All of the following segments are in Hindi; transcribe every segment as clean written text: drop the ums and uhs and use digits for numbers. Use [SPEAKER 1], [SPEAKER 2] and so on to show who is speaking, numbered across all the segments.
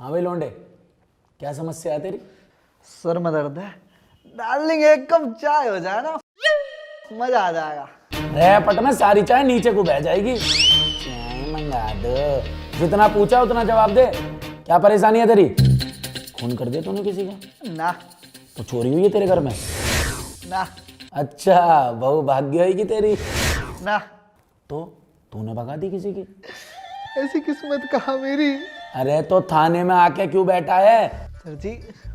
[SPEAKER 1] हाँ भाई लौंडे, क्या समस्या है तेरी?
[SPEAKER 2] सर में दर्द है। डार्लिंग एक कप चाय हो जाए ना, मजा आ जाएगा।
[SPEAKER 1] रे पटना सारी चाय नीचे को बह जाएगी। चाय मंगा दो, जितना पूछा उतना जवाब दे। क्या परेशानी है तेरी? खून कर दिया तूने किसी का?
[SPEAKER 2] ना
[SPEAKER 1] तो चोरी हुई है तेरे घर में?
[SPEAKER 2] ना
[SPEAKER 1] अच्छा, बहू भाग्य होगी तेरी।
[SPEAKER 2] ना,
[SPEAKER 1] तो तूने भगा दी किसी की?
[SPEAKER 2] ऐसी किस्मत कहाँ मेरी।
[SPEAKER 1] अरे तो थाने में आके क्यों बैठा है?
[SPEAKER 2] सर जी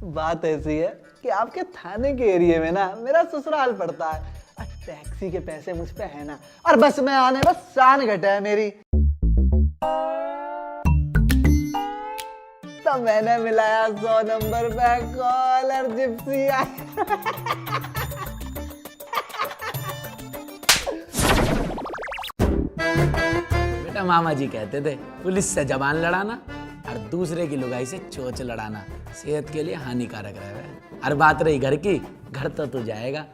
[SPEAKER 2] बात ऐसी है कि आपके थाने के एरिया में ना मेरा ससुराल पड़ता है और टैक्सी के पैसे मुझ पे है ना, और बस में आने बस शान घटा है मेरी। तो मैंने मिलाया 100 नंबर पे कॉल और जिप्सी आई।
[SPEAKER 1] बेटा मामा जी कहते थे पुलिस से जबान लड़ाना और दूसरे की लुगाई से चोंच लड़ाना सेहत के लिए हानिकारक रहेगा। और बात रही घर की, घर तो तू जाएगा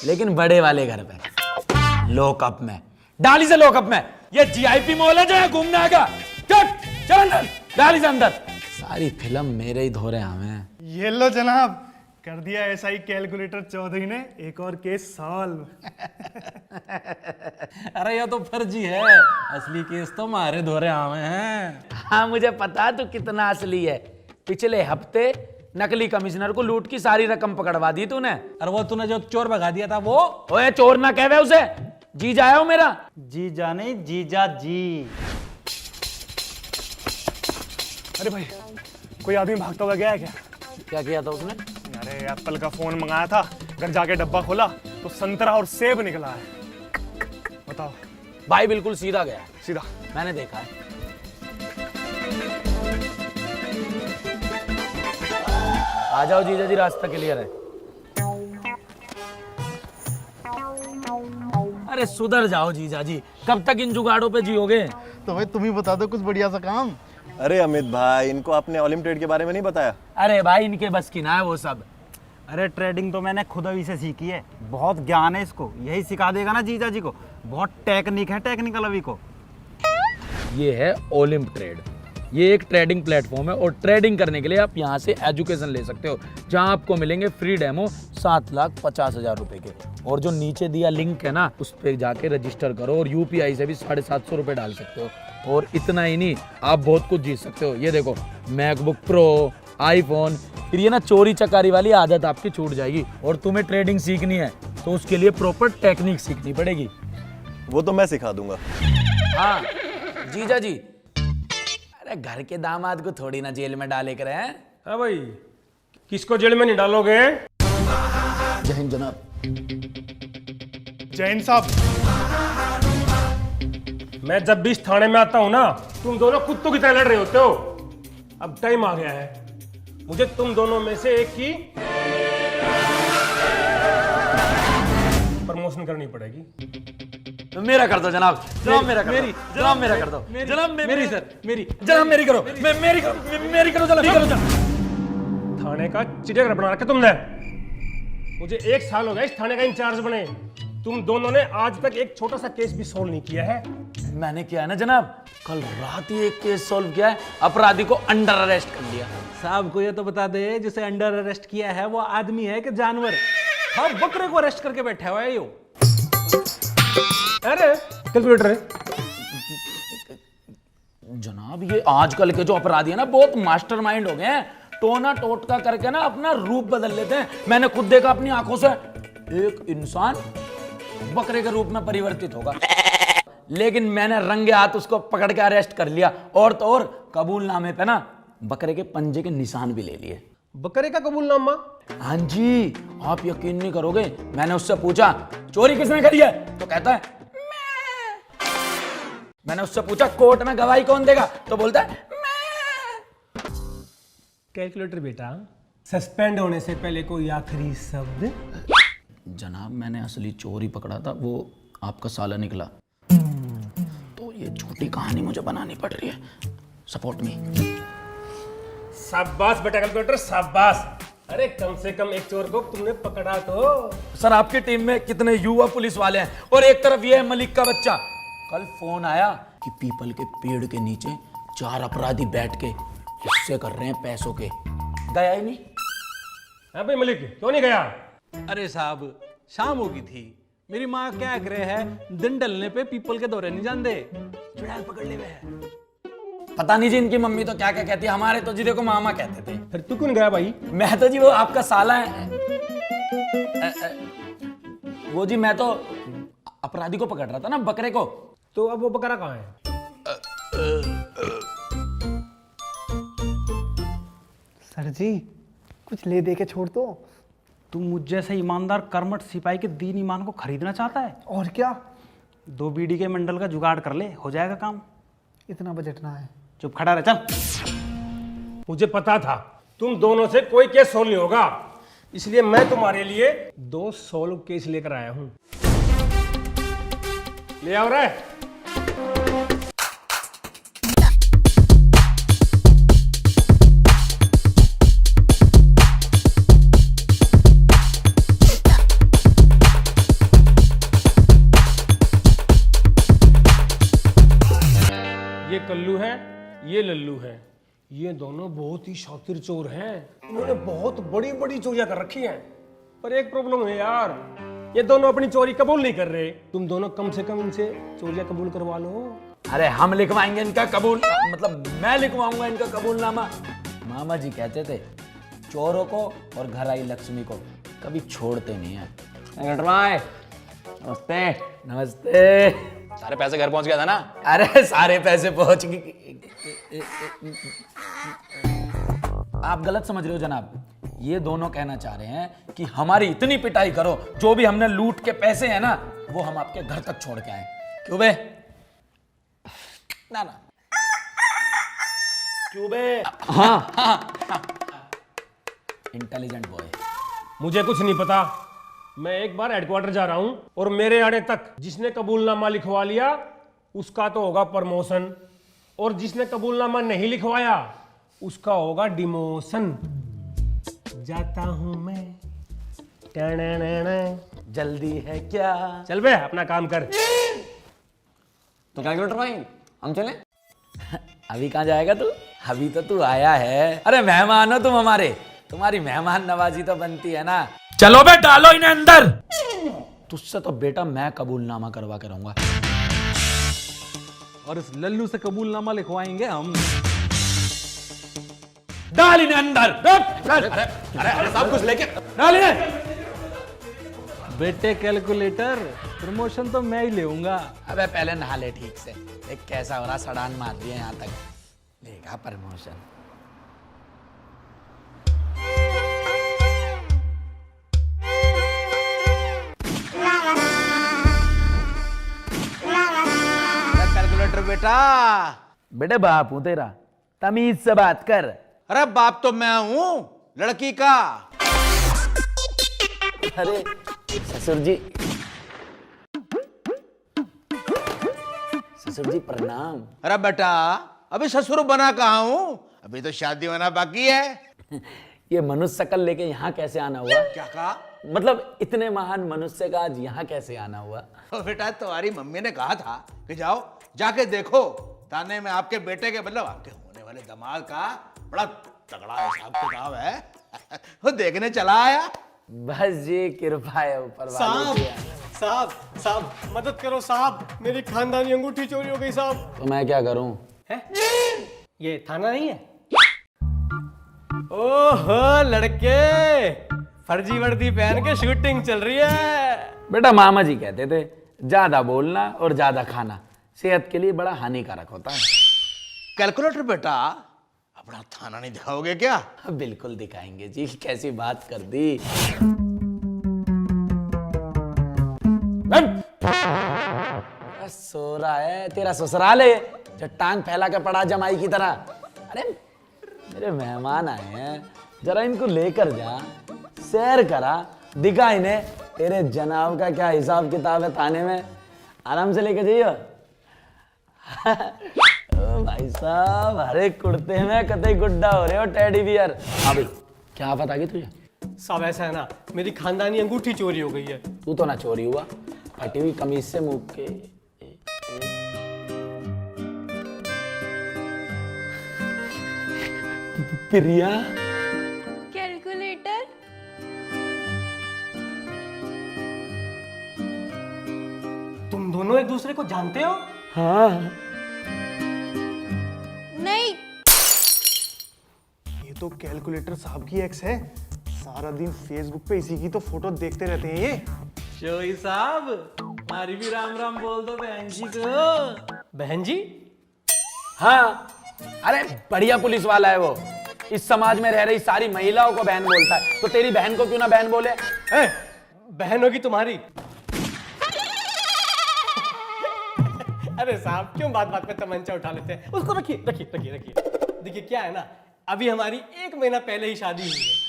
[SPEAKER 1] लेकिन बड़े वाले घर पे, लॉकअप में, डाली से लॉकअप में। ये जीआईपी मॉल है जो है घूमने आएगा। चल अंदर, डाली से अंदर। सारी फिल्म मेरे ही धोरे हमें।
[SPEAKER 3] ये लो जनाब, कर दिया एसआई कैलकुलेटर चौधरी ने एक और केस सॉल्व।
[SPEAKER 1] अरे ये तो फर्जी है, असली केस तो मारे धोरे हमें हैं। हाँ मुझे पता तू कितना असली है। पिछले हफ्ते नकली कमिश्नर को लूट की सारी रकम पकड़वा दी तूने।
[SPEAKER 4] और वो तूने जो चोर भगा दिया था वो?
[SPEAKER 1] ओए चोर ना कहवे उसे, जीजा है वो मेरा।
[SPEAKER 4] जीजा नहीं, जीजा जी।
[SPEAKER 3] अरे भाई, कोई आदमी भागता हुआ गया है क्या?
[SPEAKER 1] क्या किया था उसने?
[SPEAKER 3] अरे एप्पल का फोन मंगाया था, घर जाके डब्बा खोला तो संतरा और सेब निकला है। बताओ।
[SPEAKER 1] भाई बिल्कुल सीधा गया,
[SPEAKER 3] सीधा।
[SPEAKER 1] मैंने देखा है। आ जाओ जीजा जी, रास्ता क्लियर है। अरे सुधर जाओ जीजा जी, कब तक इन जुगाड़ों पे जियोगे?
[SPEAKER 2] तो भाई तुम ही बता दो कुछ बढ़िया सा काम।
[SPEAKER 5] अरे अमित भाई, इनको आपने ऑलिम ट्रेड के बारे में नहीं बताया?
[SPEAKER 1] अरे भाई इनके बस की ना है वो सब।
[SPEAKER 4] अरे ट्रेडिंग तो मैंने खुद अभी से सीखी है, बहुत ज्ञान है इसको। यही सिखा देगा ना जीजा जी को, बहुत टेक्निक है टेक्निकल अभी को।
[SPEAKER 1] ये है ओलिम्प ट्रेड। ये एक ट्रेडिंग प्लेटफॉर्म है और ट्रेडिंग करने के लिए आप यहाँ से एजुकेशन ले सकते हो, जहाँ आपको मिलेंगे फ्री डेमो 7,50,000 रुपए के। और जो नीचे दिया लिंक है ना, उस पर जाके रजिस्टर करो और यूपीआई से भी 750 रुपए डाल सकते हो। और इतना ही नहीं, आप बहुत कुछ जीत सकते हो। ये देखो, मैकबुक प्रो, आईफोन। फिर ये ना चोरी चकारी वाली आदत आपकी छूट जाएगी। और तुम्हें ट्रेडिंग सीखनी है तो उसके लिए प्रॉपर टेक्निक सीखनी पड़ेगी।
[SPEAKER 5] वो तो मैं सिखा दूंगा।
[SPEAKER 1] हाँ जीजा जी, अरे घर के दामाद को थोड़ी ना जेल में डाले कर हैं।
[SPEAKER 6] हाँ भाई, किसको जेल में नहीं डालोगे?
[SPEAKER 1] जय हिंद जनाब।
[SPEAKER 3] जैन साहब,
[SPEAKER 6] मैं जब भी इस थाने में आता हूं ना, तुम दोनों कुत्तों की तरह लड़ रहे होते हो। अब टाइम आ गया है, मुझे तुम दोनों में से एक की प्रमोशन करनी पड़ेगी।
[SPEAKER 1] तो मेरा कर दो जनाब, जनाब मेरा कर दो, जनाब मेरा कर दो, जनाब मेरी सर, मेरी जनाब मेरी करो, मेरी करो जनाब।
[SPEAKER 6] थाने का चिड़ियाघर बना रखा तुमने। मुझे 1 साल हो गया इस थाने का इंचार्ज बने। तुम दोनों ने आज तक एक छोटा सा केस भी सोल्व नहीं किया है।
[SPEAKER 1] मैंने किया है ना जनाब, कल रात ही एक केस सॉल्व किया है, अपराधी को अंडर अरेस्ट कर लिया।
[SPEAKER 4] साहब को ये तो बता दे, जिसे अंडर अरेस्ट किया है वो आदमी है कि जानवर? हाँ, बकरे को अरेस्ट करके बैठा हुआ है यो।
[SPEAKER 6] अरे कैलकुलेटर है
[SPEAKER 1] जनाब। ये आजकल के जो अपराधी है ना, बहुत मास्टरमाइंड हो गए हैं। टोना टोटका करके ना अपना रूप बदल लेते हैं। मैंने खुद देखा अपनी आंखों से, एक इंसान बकरे के रूप में परिवर्तित होगा, लेकिन मैंने रंगे हाथ उसको पकड़ के अरेस्ट कर लिया। और तो और कबूलनामे पे ना बकरे के पंजे के निशान भी ले लिए।
[SPEAKER 6] बकरे का कबूलनामा?
[SPEAKER 1] हाँ जी, आप यकीन नहीं करोगे, मैंने उससे पूछा चोरी किसने करी है, तो कहता है मैंने उससे पूछा कोर्ट में गवाही कौन देगा, तो बोलता है मैं।
[SPEAKER 6] कैलकुलेटर बेटा, सस्पेंड होने से पहले कोई आखिरी शब्द?
[SPEAKER 1] जनाब मैंने असली चोर ही पकड़ा था, वो आपका साला निकला। तो ये झूठी कहानी मुझे बनानी पड़ रही है। Support me.
[SPEAKER 6] शाबाश बेटा कैलकुलेटर, शाबाश। अरे कम से कम एक चोर को तुमने पकड़ा तो।
[SPEAKER 1] सर आपकी टीम में कितने युवा पुलिस वाले हैं, और एक तरफ ये है मलिक का बच्चा। कल फोन आया कि पीपल के पेड़ के नीचे 4 अपराधी बैठ के गुस्से कर रहे हैं पैसों के, गया ही नहीं।
[SPEAKER 6] है भाई मलिक, क्यों नहीं गया?
[SPEAKER 7] अरे साहब, शाम हो गई थी। मेरी माँ क्या कह रहे है, दिन ढलने पे पीपल के दौरे नहीं जानते, चुड़ैल पकड़ ले वे।
[SPEAKER 1] पता नहीं जी इनकी मम्मी तो क्या क्या कहती है, हमारे तो जी देखो मामा कहते थे।
[SPEAKER 6] फिर तू क्यों नहीं गया भाई?
[SPEAKER 1] मैं तो जी वो आपका साला है। वो जी मैं तो अपराधी को पकड़ रहा था ना, बकरे को।
[SPEAKER 6] तो अब वो बकरा कहाँ है?
[SPEAKER 2] सर जी कुछ ले दे के छोड़ दो।
[SPEAKER 4] तू मुझ जैसे ईमानदार कर्मठ सिपाही के दीन ईमान को खरीदना चाहता है?
[SPEAKER 2] और क्या,
[SPEAKER 4] 2 बीड़ी के मंडल का जुगाड़ कर ले, हो जाएगा काम।
[SPEAKER 2] इतना बजट ना है।
[SPEAKER 4] चुप खड़ा रह, चल।
[SPEAKER 6] मुझे पता था तुम दोनों से कोई केस सोल्व नहीं होगा, इसलिए मैं तुम्हारे लिए 2 सोल्व केस लेकर आया हूं। ले आओ रे। ये कल्लू है, ये लल्लू है। ये दोनों बहुत ही शातिर चोर हैं। इन्होंने बहुत बड़ी बड़ी चोरियां कर रखी हैं। पर एक प्रॉब्लम है यार, ये दोनों अपनी चोरी कबूल नहीं कर रहे। तुम दोनों कम से कम इनसे चोरियां कबूल करवा लो।
[SPEAKER 1] अरे हम लिखवाएंगे इनका कबूल, मतलब मैं लिखवाऊंगा इनका कबूलनामा। मामा जी कहते थे चोरों को और घर आई लक्ष्मी को कभी छोड़ते नहीं है। नमस्ते। नमस्ते।
[SPEAKER 8] सारे पैसे घर पहुंच गया था ना?
[SPEAKER 1] अरे सारे पैसे पहुंच गए। आप गलत समझ रहे हो जनाब। ये दोनों कहना चाह रहे हैं कि हमारी इतनी पिटाई करो, जो भी हमने लूट के पैसे हैं ना वो हम आपके घर तक छोड़ के आए। क्यों बे? ना ना क्यों बे? हाँ। Intelligent boy.
[SPEAKER 6] मुझे कुछ नहीं पता। मैं एक बार हेडक्वार्टर जा रहा हूं और मेरे आने तक जिसने कबूलनामा लिखवा लिया उसका तो होगा प्रमोशन, और जिसने कबूलनामा नहीं लिखवाया उसका होगा डिमोशन। जाता हूं मैं।
[SPEAKER 1] जल्दी है क्या?
[SPEAKER 6] चल बे अपना काम कर।
[SPEAKER 8] तो कैलकुलेटर भाई हम चले?
[SPEAKER 1] अभी कहाँ जाएगा तू? अभी तो तू आया है। अरे मेहमान हो तुम हमारे, तुम्हारी मेहमान नवाजी तो बनती है ना। चलो बे डालो इन्हें अंदर। तुझसे तो बेटा मैं कबूलनामा करवा के रहूंगा।
[SPEAKER 7] और इस लल्लू से कबूलनामा लिखवाएंगे हम।
[SPEAKER 1] डाल इन्हें अंदर।
[SPEAKER 8] अरे सब कुछ लेके
[SPEAKER 1] डाल इन्हें।
[SPEAKER 7] बेटे कैलकुलेटर, प्रमोशन तो मैं ही लेऊंगा।
[SPEAKER 1] अबे पहले नहा ले ठीक से, देख कैसा हो रहा, सड़ान मार दिया यहाँ तक, लेगा प्रमोशन।
[SPEAKER 9] कैलकुलेटर बेटा।
[SPEAKER 1] बेटे बाप हूं तेरा, तमीज से बात कर।
[SPEAKER 9] अरे बाप तो मैं हूं लड़की का।
[SPEAKER 1] अरे ससुर जी, ससुर जी प्रणाम।
[SPEAKER 9] अरे बेटा अभी ससुर बना कहाँ हूं, अभी तो शादी होना बाकी है।
[SPEAKER 1] ये मनुष्य शकल लेके यहाँ कैसे आना हुआ?
[SPEAKER 9] क्या कहा?
[SPEAKER 1] मतलब इतने महान मनुष्य का आज यहाँ कैसे आना हुआ?
[SPEAKER 9] तो बेटा तुम्हारी मम्मी ने कहा था कि जाओ जाके देखो, थाने में आपके बेटे के मतलब आपके होने वाले दामाद का बड़ा तगड़ा हिसाब किताब है। वो देखने चला आया।
[SPEAKER 1] बस जी कृपा है ऊपर वाले की।
[SPEAKER 3] साहब साहब मदद करो साहब, मेरी खानदानी अंगूठी चोरी हो गई साहब।
[SPEAKER 1] तो मैं क्या करूं?
[SPEAKER 3] ये थाना नहीं है?
[SPEAKER 7] ओहो लड़के, फर्जी वर्दी पहन के शूटिंग चल रही है।
[SPEAKER 1] बेटा मामा जी कहते थे ज्यादा बोलना और ज्यादा खाना सेहत के लिए बड़ा हानिकारक होता है।
[SPEAKER 9] कैलकुलेटर बेटा अपना थाना नहीं दिखाओगे क्या?
[SPEAKER 1] बिल्कुल दिखाएंगे जी, कैसी बात कर दी। सो रहा है तेरा ससुराल है जो टांग फैला के पड़ा जमाई की तरह। अरे मेरे मेहमान आए हैं, जरा इनको लेकर जा, सैर करा, दिखा इन्हें तेरे जनाब का क्या हिसाब किताब है थाने में। आराम से लेके जाइयो। ओ भाई साहब, हर एक कुर्ते में कतई गुड्डा हो रहे हो टेडी बियर। हाँ भाई क्या आफत आ गई तुझे?
[SPEAKER 3] साहब ऐसा है ना, मेरी खानदानी अंगूठी चोरी हो गई है।
[SPEAKER 1] तू तो ना चोरी हुआ, फटी हुई कमीज से मुंह के। प्रिया।
[SPEAKER 10] कैलकुलेटर।
[SPEAKER 6] तुम दोनों एक दूसरे को जानते हो?
[SPEAKER 1] हाँ।
[SPEAKER 10] नहीं।
[SPEAKER 3] ये तो कैलकुलेटर साहब की एक्स है। सारा दिन फेसबुक पे इसी की तो फोटो देखते रहते हैं ये।
[SPEAKER 7] शोई साहब, हमारी भी राम राम बोल दो बहन जी को।
[SPEAKER 6] बहन जी?
[SPEAKER 1] हाँ, अरे बढ़िया पुलिस वाला है वो। इस समाज में रह रही सारी महिलाओं को बहन बोलता है, तो तेरी बहन को क्यों ना बहन बोले?
[SPEAKER 6] बहन होगी तुम्हारी। अरे साहब, क्यों बात बात पे तमंचा उठा लेते हैं? उसको रखिए रखिए रखिए रखिए। देखिए क्या है ना, अभी हमारी 1 महीना पहले ही शादी हुई है।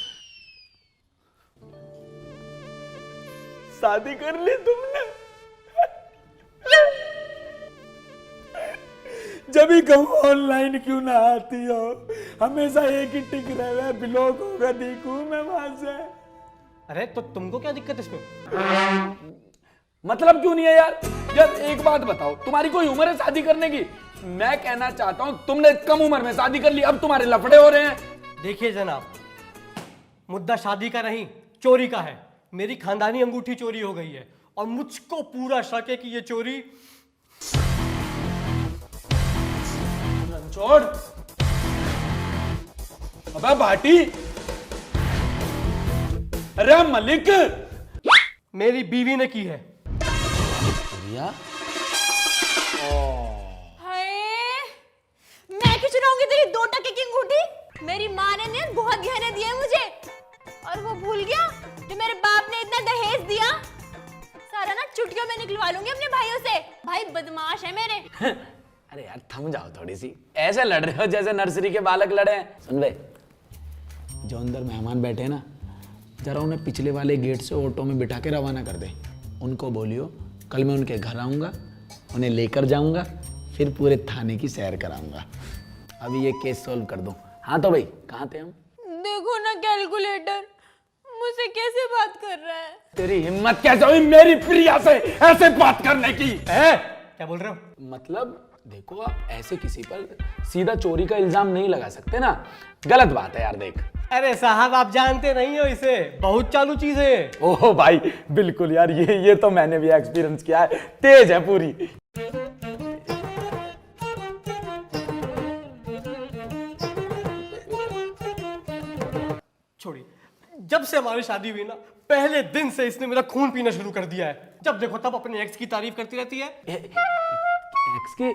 [SPEAKER 1] शादी कर ली तुमने? जब भी कहूँ ऑनलाइन क्यों ना आती हो, हमेशा एक ही टिक रहे, ब्लॉक होगा देखूं मैं वहां से।
[SPEAKER 6] अरे तो तुमको क्या दिक्कत है इसमें?
[SPEAKER 1] मतलब क्यों नहीं है यार? यार एक बात बताओ, तुम्हारी कोई उम्र है शादी करने की? मैं कहना चाहता हूँ तुमने कम उम्र में शादी कर ली, अब तुम्हारे लफड़े हो रहे हैं।
[SPEAKER 6] देखिए जनाब, मुद्दा शादी का नहीं, चोरी का है। मेरी खानदानी अंगूठी चोरी हो गई है और मुझको पूरा शक है कि ये चोरी
[SPEAKER 1] छोड़। अबे भाटी, अरे मलिक,
[SPEAKER 6] मेरी बीवी ने की है।
[SPEAKER 10] हाय, मैं क्यों चुराऊंगी तेरी 2 टके की अंगूठी? मेरी माँ ने बहुत गहने दिए मुझे, और वो भूल गया जो मेरे बाप ने इतना दहेज दिया। सारा ना चुटकियों में निकलवा लूंगी अपने भाइयों से। भाई बदमाश है मेरे।
[SPEAKER 1] अरे यार थम जाओ थोड़ी सी, ऐसे लड़ रहे हो जैसे नर्सरी के बालक लड़े हैं। सुन बे, जो अंदर मेहमान बैठे हैं ना, जरा उन्हें पिछले वाले गेट से ऑटो में बिठा के रवाना कर दे। उनको बोलियो कल मैं उनके घर आऊँगा, उन्हें लेकर जाऊँगा, फिर पूरे थाने की सैर कराऊँगा। अभी ये केस सॉल्व कर दूँ। हाँ तो भाई, कहाँ थे हम?
[SPEAKER 10] देखो ना कैलकुलेटर मुझसे कैसे बात कर रहा है।
[SPEAKER 1] तेरी हिम्मत कैसे हुई मेरी प्रिया से ऐसे बात करने की?
[SPEAKER 6] क्या बोल रहे हो?
[SPEAKER 1] मतलब देखो, आप ऐसे किसी पर सीधा चोरी का इल्जाम नहीं लगा सकते ना, गलत बात है यार। देख,
[SPEAKER 6] अरे साहब, आप जानते नहीं हो इसे, बहुत चालू चीज है।
[SPEAKER 1] ओह भाई बिल्कुल यार, ये तो मैंने भी एक्सपीरियंस किया है, तेज है पूरी।
[SPEAKER 6] छोड़िए, जब से हमारी शादी हुई ना, पहले दिन से इसने मेरा खून पीना शुरू कर दिया है। जब देखो तब अपने एक्स की तारीफ करती रहती है।
[SPEAKER 1] एक्स की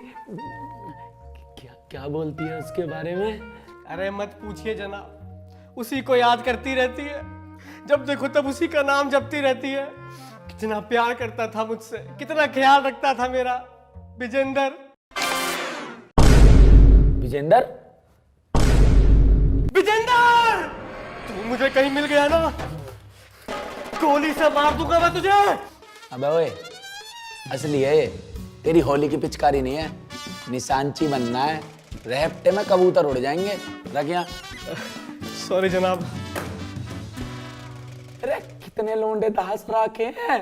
[SPEAKER 1] क्या बोलती है उसके बारे में?
[SPEAKER 6] अरे मत पूछिए जनाब, उसी को याद करती रहती है। जब देखो तब उसी का नाम जपती रहती है। कितना प्यार करता था मुझसे, कितना ख्याल रखता था मेरा। विजेंदर।
[SPEAKER 1] विजेंदर?
[SPEAKER 6] विजेंदर, तू मुझे कहीं मिल गया ना, गोली से मार दूंगा मैं तुझे।
[SPEAKER 1] अबे ओए, असली है ये, तेरी होली की पिचकारी नहीं है। निशानची बनना है, रेपटे में कबूतर उड़ जाएंगे। रख यहाँ।
[SPEAKER 6] सॉरी जनाब।
[SPEAKER 1] अरे कितने लोंडे दास रखे हैं।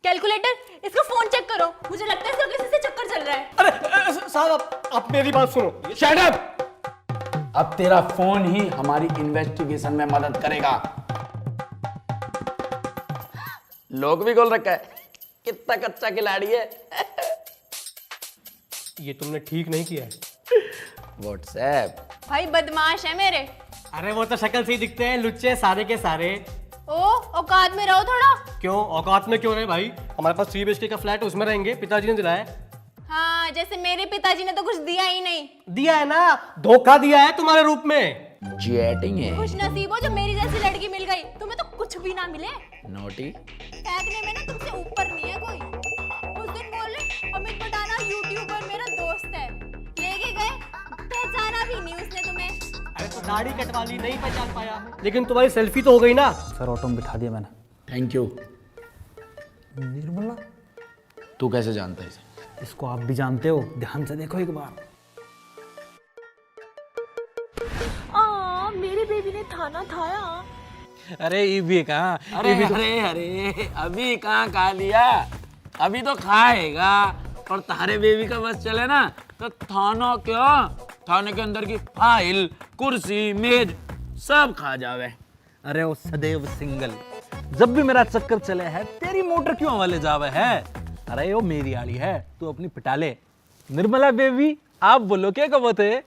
[SPEAKER 10] कैलकुलेटर, इसका फोन चेक करो, मुझे लगता है इसका किसी से चक्कर चल रहा है।
[SPEAKER 6] अरे साहब, आप मेरी बात सुनो।
[SPEAKER 1] Shut up. अब तेरा फोन ही हमारी इन्वेस्टिगेशन में मदद करेगा। लोग भी खोल रखा है, कितना कच्चा खिलाड़ी है।
[SPEAKER 6] ये तुमने ठीक नहीं किया है।
[SPEAKER 1] व्हाट्सएप।
[SPEAKER 10] भाई बदमाश है मेरे।
[SPEAKER 6] अरे वो तो शक्ल से ही दिखते हैं, लुच्चे सारे के सारे।
[SPEAKER 10] ओ औकात में रहो थोड़ा।
[SPEAKER 6] क्यों औकात में क्यों रहे भाई? हमारे पास 3 BHK का फ्लैट है, उसमें रहेंगे, पिताजी ने दिलाया है।
[SPEAKER 10] हाँ, जैसे मेरे पिताजी ने तो कुछ दिया ही नहीं।
[SPEAKER 6] दिया है ना, धोखा दिया है तुम्हारे रूप में।
[SPEAKER 1] चैटिंग है।
[SPEAKER 10] खुश नसीब हो जो मेरी जैसी लड़की मिल गई, तुम्हें तो कुछ भी ना मिले।
[SPEAKER 1] नोटी।
[SPEAKER 10] फेंकने में ना तुमसे ऊपर नहीं है कोई। उस दिन बोले अमित पटाना यूट्यूबर मेरा दोस्त है, लेके गए, पहचाना भी नहीं उसने तुम्हें।
[SPEAKER 6] अरे तो दाढ़ी कटवा ली, नहीं पहचान पाया, लेकिन तुम्हारी सेल्फी तो हो गई ना।
[SPEAKER 4] सर ऑटो में बिठा दिया मैंने।
[SPEAKER 1] Thank you.
[SPEAKER 4] निर्मला?
[SPEAKER 1] तू कैसे जानता है इसे?
[SPEAKER 4] इसको आप भी जानते हो, ध्यान से देखो एक बार।
[SPEAKER 10] मेरे बेबी ने खाना खाया।
[SPEAKER 7] अरे ये भी कहाँ?
[SPEAKER 1] अरे अरे अरे, अभी कहाँ खा लिया, अभी तो खाएगा। और तारे बेबी का बस चले ना तो थाना क्यों, थाने के अंदर की फाइल, कुर्सी, मेज सब खा जावे।
[SPEAKER 7] अरे वो सदैव सिंगल, जब भी मेरा चक्कर चले है तेरी मोटर क्यों हवाले जावे है। अरे वो मेरी आड़ी है, तू अपनी पिटा ले। निर्मला बेबी, आप बोलो क्या कब थे?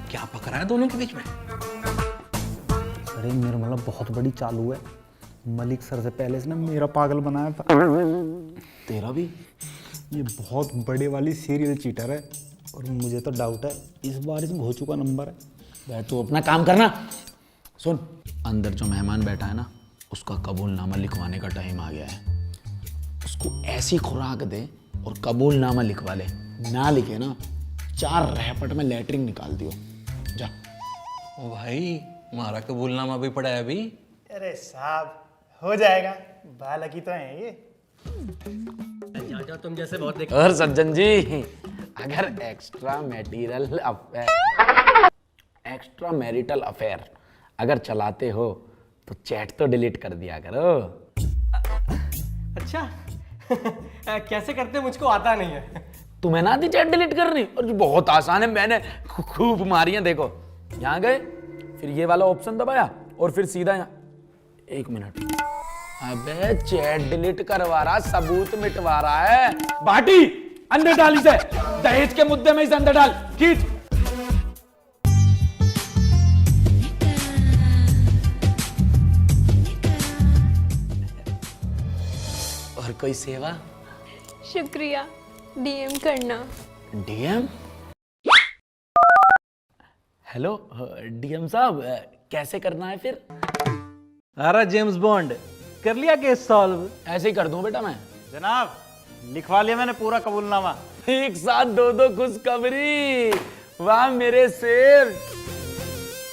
[SPEAKER 8] क्या पकड़ा है दोनों के बीच में?
[SPEAKER 4] अरे निर्मला बहुत बड़ी चालू है, मलिक सर से पहले इसने मेरा पागल बनाया था।
[SPEAKER 8] तेरा भी?
[SPEAKER 4] ये बहुत बड़े वाली सीरियल चीटर है और मुझे तो डाउट है इस बार इसमें हो चुका नंबर है।
[SPEAKER 1] बैठ, तू अपना काम करना। सुन, अंदर जो मेहमान बैठा है ना, उसका कबूलनामा लिखवाने का टाइम आ गया है। उसको ऐसी खुराक दे और कबूलनामा लिखवा ले। ना लिखे ना, 4 रैपट में लेटरिंग निकाल दियो। जा।
[SPEAKER 8] ओ भाई, हमारा कबूलनामा भी पड़ा है अभी।
[SPEAKER 3] अरे साहब, हो जाएगा, बालकी तो है ये।
[SPEAKER 8] तुम जैसे बहुत
[SPEAKER 1] और सज्जन जी, अगर एक्स्ट्रा मैरिटल अफेयर अगर चलाते हो तो चैट तो डिलीट कर दिया करो।
[SPEAKER 6] अच्छा कैसे करते मुझको आता नहीं है।
[SPEAKER 1] तुम्हें ना आती चैट डिलीट करनी? और बहुत आसान है, मैंने खूब मारी है। देखो, यहाँ गए, फिर ये वाला ऑप्शन दबाया और फिर सीधा यहाँ। 1 मिनट, अबे चैट डिलीट करवा रहा, सबूत मिटवा रहा है। बाटी, अंदर डाल इसे, दहेज के मुद्दे में इसे अंदर डाल, खींच। और कोई सेवा?
[SPEAKER 10] शुक्रिया, डीएम करना।
[SPEAKER 1] डीएम? हेलो डीएम साहब, कैसे करना है फिर?
[SPEAKER 7] अरे जेम्स बॉन्ड, कर लिया केस सॉल्व?
[SPEAKER 1] ऐसे ही कर दूं बेटा मैं।
[SPEAKER 4] जनाब, लिखवा लिया मैंने पूरा कबूलनामा।
[SPEAKER 1] एक साथ 2 खुशखबरी। वाह मेरे शेर।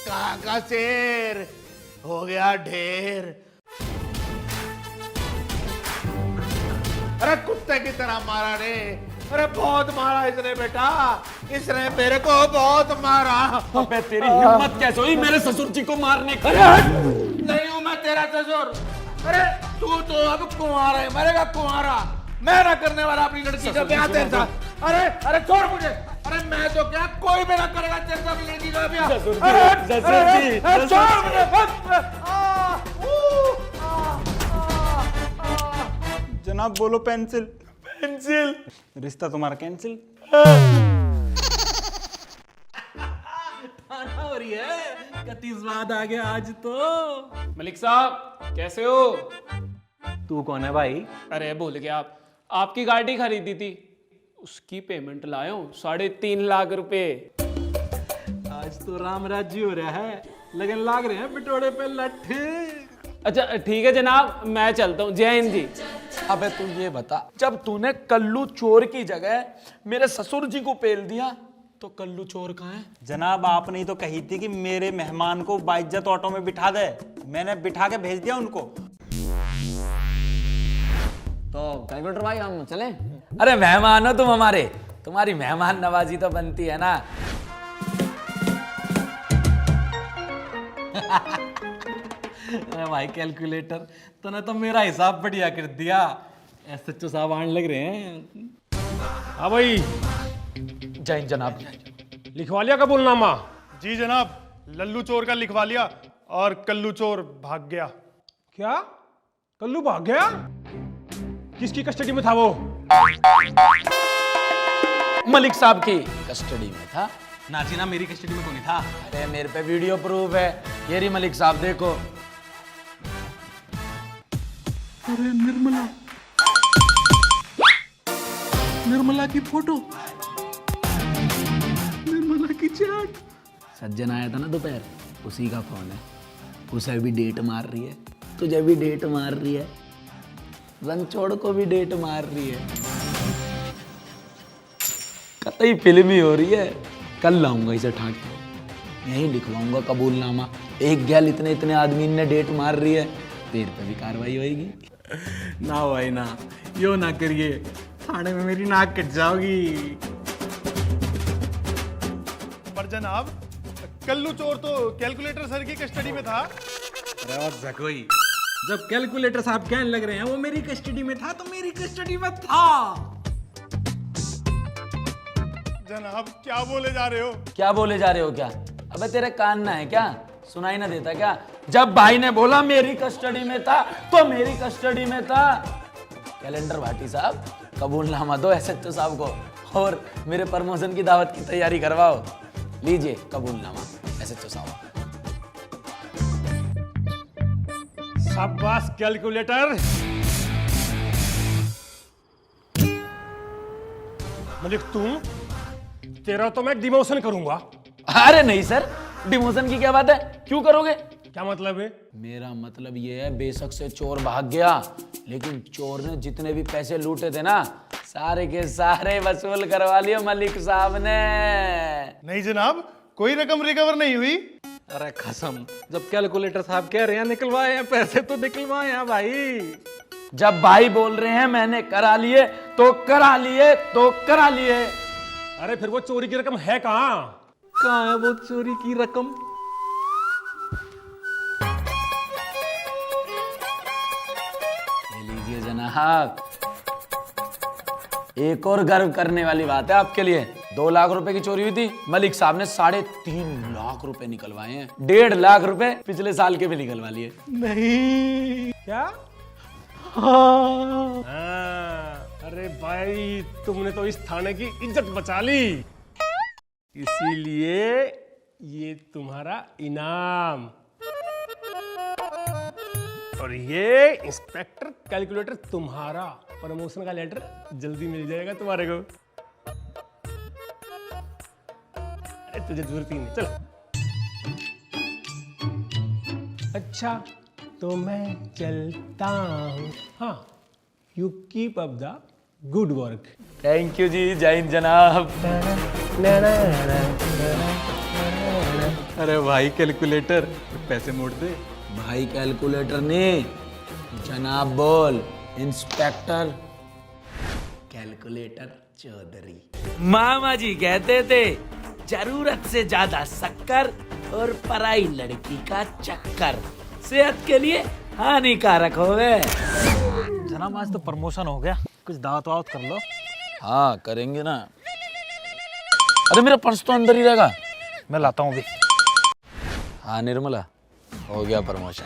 [SPEAKER 9] कहाँ का शेर हो गया ढेर। अरे कुत्ते की तरह मारा रे। अरे बहुत मारा इसने बेटा, इसने मेरे को बहुत मारा।
[SPEAKER 1] अबे तेरी हिम्मत कैसे हुई मेरे ससुर जी को मारने की?
[SPEAKER 9] नहीं हूं मैं तेरा ससुर। अरे तू तो अब कुंवारा है, मरेगा कुंवारा। मैं ना करने वाला अपनी लड़की का ब्याह तेरे साथ। अरे अरे छोड़ मुझे। अरे मैं तो क्या, कोई भी ना करेगा तेरे साथ लड़की का ब्याह। अरे छोड़ मुझे।
[SPEAKER 4] जनाब बोलो पेंसिल। पेंसिल। रिश्ता तुम्हारा कैंसिल।
[SPEAKER 7] हो रही है, कति स्वाद आ गया आज तो।
[SPEAKER 6] मलिक साहब कैसे हो?
[SPEAKER 7] तू कौन है भाई?
[SPEAKER 6] अरे भूल गया, आप आपकी गाड़ी खरीदी थी, उसकी पेमेंट लाया हूँ 3.5 लाख रुपए।
[SPEAKER 7] आज तो राम राज्य हो रहा है, लगन लाग रहे हैं बिटोड़े पे लट्ठे।
[SPEAKER 6] अच्छा ठीक है जनाब, मैं चलता हूँ। जय हिंद जी।
[SPEAKER 1] अबे तू ये बता, जब तूने कल्लू चोर की जगह मेरे ससुर जी को पेल दिया तो कल्लू चोर कहाँ है?
[SPEAKER 4] जनाब, आपने ही तो कही थी कि मेरे मेहमान को बाइज्जत ऑटो में बिठा दे। मैंने बिठा के भेज दिया उनको।
[SPEAKER 8] तो कैलकुलेटर भाई, हम चलें?
[SPEAKER 1] अरे मेहमान हो तुम हमारे, तुम्हारी मेहमान नवाजी तो बनती है ना।
[SPEAKER 7] अरे भाई कैलकुलेटर तो ना, तो मेरा हिसाब बढ़िया कर दिया। एसएचओ साहब आने लग रहे हैं।
[SPEAKER 6] हाँ भाई,
[SPEAKER 1] जय हिंद जनाब।
[SPEAKER 6] लिखवा लिया कबूलनामा?
[SPEAKER 3] जी जनाब, लल्लू चोर का लिखवा लिया और कल्लू चोर भाग गया।
[SPEAKER 6] क्या कल्लू भाग गया? किसकी कस्टडी में था वो?
[SPEAKER 1] मलिक साहब की कस्टडी में था।
[SPEAKER 7] नाजी ना, मेरी कस्टडी में कौन था?
[SPEAKER 1] अरे मेरे पे वीडियो प्रूफ है, ये रही मलिक साहब, देखो।
[SPEAKER 7] अरे निर्मला, निर्मला की फोटो, निर्मला की चैट।
[SPEAKER 1] सज्जन आया था ना दोपहर, उसी का फोन है। उसे भी डेट मार रही है, तुझे भी डेट मार रही है, रणछोड़ को भी डेट मार रही है। कतई फिल्मी हो रही है। कल लाऊंगा इसे ठाके, यही लिखवाऊंगा कबूलनामा। एक गैल इतने इतने आदमी ने डेट मार रही है, तेरे पे भी कार्रवाई होगी।
[SPEAKER 7] ना भाई ना, यो ना करिए, थाने में मेरी नाक कट जाओगी।
[SPEAKER 3] पर जनाब, कल्लू चोर तो कैलकुलेटर सर की कस्टडी में था।
[SPEAKER 7] अरे और जकोई, जब कैलकुलेटर साहब कहने लग रहे हैं वो मेरी कस्टडी में था, तो मेरी कस्टडी में था।
[SPEAKER 3] जनाब क्या बोले जा रहे हो?
[SPEAKER 1] क्या बोले जा रहे हो क्या? अबे तेरे कान ना है क्या? सुनाई ना देता क्या? जब भाई ने बोला मेरी कस्टडी में था तो मेरी कस्टडी में था। कैलेंडर भाटी साहब, कबूलनामा दो एसएचओ साहब को और मेरे प्रमोशन की दावत की तैयारी करवाओ। लीजिए कबूलनामा एसएचओ साहब।
[SPEAKER 6] शाबाश कैलकुलेटर। मलिक तुम, तेरा तो मैं डिमोशन करूंगा।
[SPEAKER 1] अरे नहीं सर, डिमोशन की क्या बात है? क्यों करोगे?
[SPEAKER 6] क्या मतलब है?
[SPEAKER 1] मेरा मतलब ये है, बेशक से चोर भाग गया, लेकिन चोर ने जितने भी पैसे लूटे थे ना, सारे के सारे वसूल करवा लिए मलिक साहब ने।
[SPEAKER 3] नहीं जनाब, कोई रकम रिकवर नहीं हुई।
[SPEAKER 7] अरे कसम, जब कैलकुलेटर साहब कह रहे हैं निकलवाए हैं पैसे तो निकलवाए हैं भाई।
[SPEAKER 1] जब भाई बोल रहे हैं मैंने करा लिए तो करा लिए तो करा लिए।
[SPEAKER 6] अरे फिर वो चोरी की रकम है कहाँ?
[SPEAKER 7] कहाँ है वो चोरी की रकम?
[SPEAKER 1] ले लीजिए जनाब। एक और गर्व करने वाली बात है आपके लिए। 2 लाख रुपए की चोरी हुई थी, मलिक साहब ने 3.5 लाख रुपए निकलवाए हैं। 1.5 लाख रुपए पिछले साल के भी निकलवा लिए।
[SPEAKER 7] नहीं।
[SPEAKER 6] क्या?
[SPEAKER 7] हाँ।
[SPEAKER 6] अरे भाई, तुमने तो इस थाने की इज्जत बचा ली, इसीलिए ये तुम्हारा इनाम। और ये इंस्पेक्टर कैलकुलेटर तुम्हारा प्रमोशन का लेटर जल्दी मिल जाएगा तुम्हारे को। अरे तुझे जरूरत ही नहीं, चल। अच्छा तो मैं चलता हूँ। हाँ, you keep up the good work.
[SPEAKER 1] Thank you जी, जय हिंद जनाब।
[SPEAKER 7] अरे भाई कैलकुलेटर, पैसे मोड़ दे।
[SPEAKER 1] भाई कैलकुलेटर ने जनाब बोल। Inspector calculator Chaudhary. मामा जी कहते थे जरूरत से ज्यादा शक्कर और पराई लड़की का चक्कर सेहत के लिए हानिकारक हो गए।
[SPEAKER 4] जनाब आज तो प्रमोशन हो गया, कुछ दावत वावत कर लो।
[SPEAKER 1] हाँ करेंगे ना। अरे मेरा पर्स तो अंदर ही रहेगा, मैं लाता हूँ अभी। हाँ निर्मला, हो गया प्रमोशन।